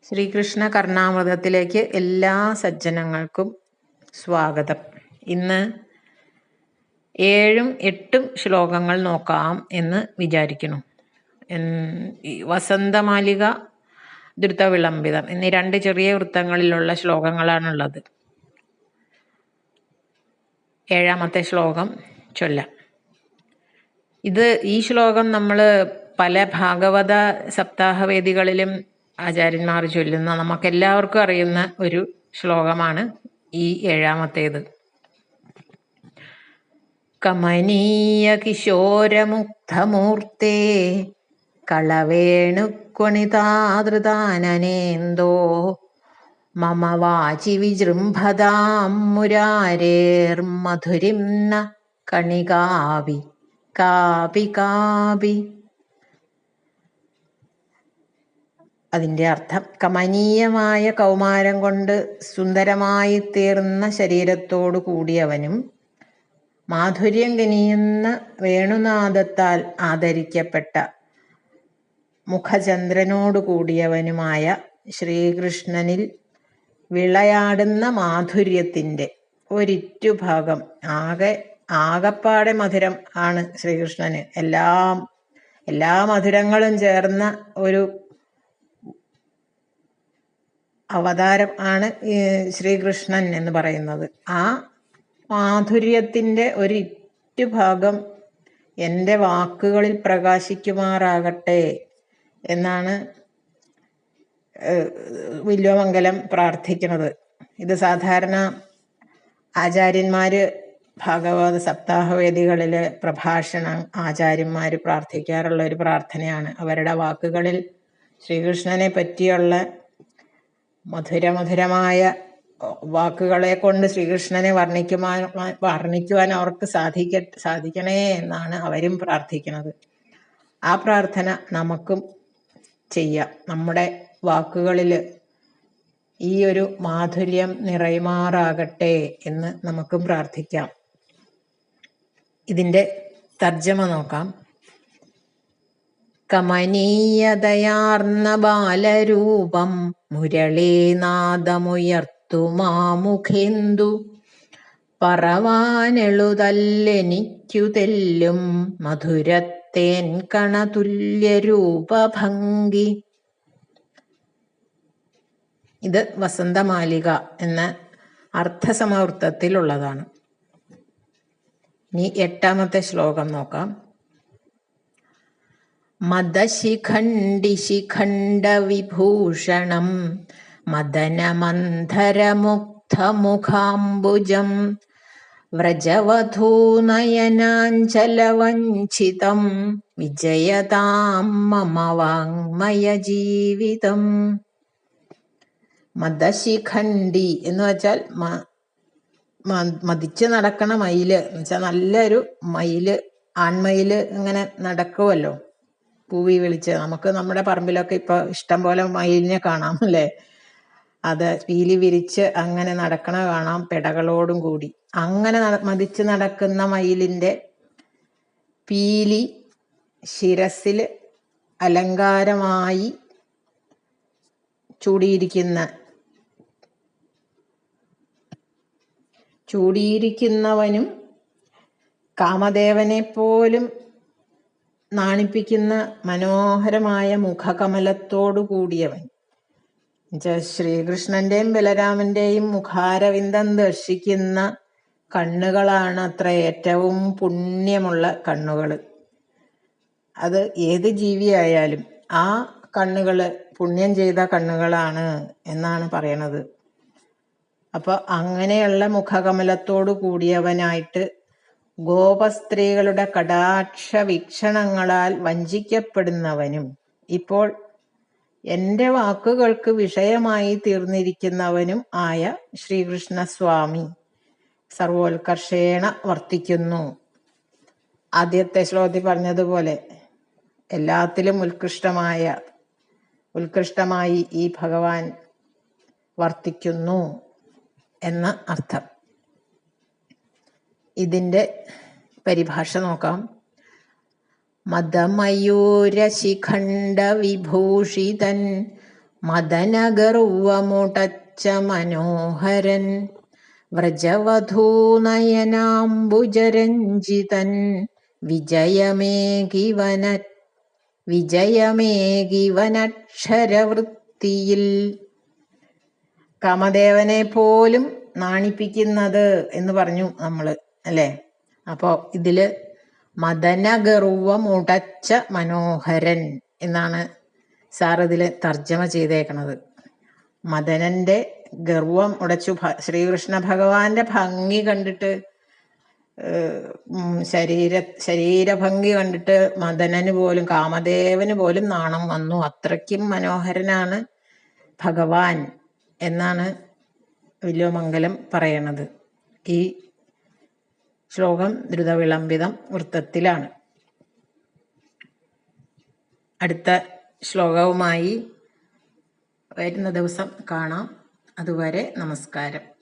ശ്രീകൃഷ്ണ കർണാമൃതത്തിലേക്ക് എല്ലാ സജ്ജനങ്ങൾക്കും സ്വാഗതം. ഇന്ന് 7ഉം 8ഉം ശ്ലോകങ്ങൾ നോക്കാം എന്ന് വിചാരിക്കുന്നു. വസന്തമാലിക ദ്രുതവിളംബിതം എന്നീ 2 ചെറിയ വൃത്തങ്ങളിലുള്ള ശ്ലോകങ്ങളാണുള്ളത്. 7ാമത്തെ ശ്ലോകം ചൊല്ലാം. ഈ ശ്ലോകം നമ്മൾ പല ഭാഗവത സപ്താഹവേദികളിലും ആചാര്യന്മാർ ചൊല്ലുന്ന നമുക്കെല്ലാവർക്കും അറിയുന്ന ഒരു ശ്ലോകമാണ് ഈ 7ാമത്തേത്. കമനീയ കിശോരമുഗ്ധമൂർത്തേ കളവേണുക്വണിതാദൃതാനനേന്തോ മമ വാചി വിജൃംഭതാം മുരാരേർമധുരിം ന കണികാവി കാപി കാപി. അതിൻ്റെ അർത്ഥം, കമനീയമായ കൗമാരം കൊണ്ട് സുന്ദരമായി തീർന്ന ശരീരത്തോടു കൂടിയവനും മാധുര്യം കനിയുന്ന വേണുനാദത്താൽ ആദരിക്കപ്പെട്ട മുഖചന്ദ്രനോടു കൂടിയവനുമായ ശ്രീകൃഷ്ണനിൽ വിളയാടുന്ന മാധുര്യത്തിൻ്റെ ഒരിറ്റുഭാഗം, ആകപ്പാടെ മധുരം ആണ് ശ്രീകൃഷ്ണന്. എല്ലാ മധുരങ്ങളും ചേർന്ന ഒരു അവതാരം ആണ് ശ്രീകൃഷ്ണൻ എന്ന് പറയുന്നത്. ആ മാധുര്യത്തിൻ്റെ ഒരിറ്റുഭാഗം എൻ്റെ വാക്കുകളിൽ പ്രകാശിക്കുമാറാകട്ടെ എന്നാണ് വില്വമംഗലം പ്രാർത്ഥിക്കുന്നത്. ഇത് സാധാരണ ആചാര്യന്മാര് ഭാഗവത സപ്താഹവേദികളിൽ പ്രഭാഷണം ആചാര്യന്മാർ പ്രാർത്ഥിക്കാറുള്ള ഒരു പ്രാർത്ഥനയാണ്. അവരുടെ വാക്കുകളിൽ ശ്രീകൃഷ്ണനെ പറ്റിയുള്ള മധുരമായ വാക്കുകളെ കൊണ്ട് ശ്രീകൃഷ്ണനെ വർണ്ണിക്കുവാൻ അവർക്ക് സാധിക്കണേ എന്നാണ് അവരും പ്രാർത്ഥിക്കുന്നത്. ആ പ്രാർത്ഥന നമുക്കും ചെയ്യാം. നമ്മുടെ വാക്കുകളിൽ ഈ ഒരു മാധുര്യം നിറയുമാറാകട്ടെ എന്ന് നമുക്കും പ്രാർത്ഥിക്കാം. ഇതിൻ്റെ തർജ്ജമ നോക്കാം. കമനീയതയാർന്ന ബാലരൂപം മുരളീനാദമുയർത്തുമാമുഖേന്ദു പറവാനെളുതല്ലെനിക്കു തെല്ലും മധുരത്തേൻ കണതുല്യരൂപഭംഗി. ഇത് വസന്തമാലിക എന്ന അർത്ഥസമവൃത്തത്തിലുള്ളതാണ്. ഇനി 8ാമത്തെ ശ്ലോകം നോക്കാം. മദശിഖണ്ഡിശിഖണ്ഡവിഭൂഷണം മദനമന്ധരമുഗ്ധമുഖാംബുജം വ്രജവധൂനയനാഞ്ചലവഞ്ചിതം വിജയതാം മമ വാങ്മയജീവിതം. മദശിഖണ്ഡി എന്ന് വെച്ചാൽ മതിച്ച് നടക്കണ മയില് എന്ന് വെച്ചാൽ നല്ലൊരു മയില്, ആൺമയില് ഇങ്ങനെ നടക്കുമല്ലോ പൂവി വിളിച്ച്. നമുക്ക് നമ്മുടെ പറമ്പിലൊക്കെ ഇപ്പൊ ഇഷ്ടം പോലെ മയിലിനെ കാണാം അല്ലേ. അത് പീലി വിരിച്ച് അങ്ങനെ നടക്കണ കാണാം, പെടകളോടും കൂടി. അങ്ങനെ മതിച്ച് നടക്കുന്ന മയിലിൻ്റെ പീലി ശിരസിൽ അലങ്കാരമായി ചൂടിയിരിക്കുന്നവനും കാമദേവനെ പോലും നാണിപ്പിക്കുന്ന മനോഹരമായ മുഖകമലത്തോടു കൂടിയവൻ. ശ്രീകൃഷ്ണന്റെയും ബലരാമന്റെയും മുഖാരവിന്ദം ദർശിക്കുന്ന കണ്ണുകളാണ് അത്ര ഏറ്റവും പുണ്യമുള്ള കണ്ണുകൾ. അത് ഏത് ജീവിയായാലും ആ കണ്ണുകള് പുണ്യം ചെയ്ത കണ്ണുകളാണ് എന്നാണ് പറയണത്. അപ്പൊ അങ്ങനെയുള്ള മുഖകമലത്തോടു കൂടിയവനായിട്ട് ഗോപസ്ത്രീകളുടെ കടാക്ഷ വീക്ഷണങ്ങളാൽ വഞ്ചിക്കപ്പെടുന്നവനും ഇപ്പോൾ എൻ്റെ വാക്കുകൾക്ക് വിഷയമായി തീർന്നിരിക്കുന്നവനും ആയ ശ്രീകൃഷ്ണസ്വാമി സർവോത്കർഷേണ വർത്തിക്കുന്നു. ആദ്യത്തെ ശ്ലോകത്തിൽ പറഞ്ഞതുപോലെ എല്ലാത്തിലും ഉത്കൃഷ്ടമായി ഈ ഭഗവാൻ വർത്തിക്കുന്നു എന്ന അർത്ഥം. ഇതിൻ്റെ പരിഭാഷ നോക്കാം. മദമയൂരശിഖണ്ഡവിഭൂഷിതൻ മദനഗർവമുടച്ച മനോഹരൻ വ്രജവധൂനയനാംബുജരഞ്ജിതൻ വിജയമേകിവനക്ഷരവൃത്തിയിൽ. കാമദേവനെ പോലും നാണിപ്പിക്കുന്നത് എന്ന് പറഞ്ഞു നമ്മള് അല്ലേ. അപ്പോ ഇതില് മദനഗർവമുടച്ച മനോഹരൻ എന്നാണ് സാർ ഇതില് തർജ്ജമ ചെയ്തേക്കണത്. മദനന്റെ ഗർവം ഉടച്ചു. ശ്രീകൃഷ്ണ ഭഗവാന്റെ ഭംഗി കണ്ടിട്ട്, ശരീരഭംഗി കണ്ടിട്ട് മദനന് പോലും, കാമദേവന് പോലും നാണം വന്നു. അത്രയ്ക്കും മനോഹരനാണ് ഭഗവാൻ എന്നാണ് വില്വമംഗലം പറയണത്. ഈ ശ്ലോകം ദ്രുതവിളംബിതം വൃത്തത്തിലാണ്. അടുത്ത ശ്ലോകവുമായി വരുന്ന ദിവസം കാണാം. അതുവരെ നമസ്കാരം.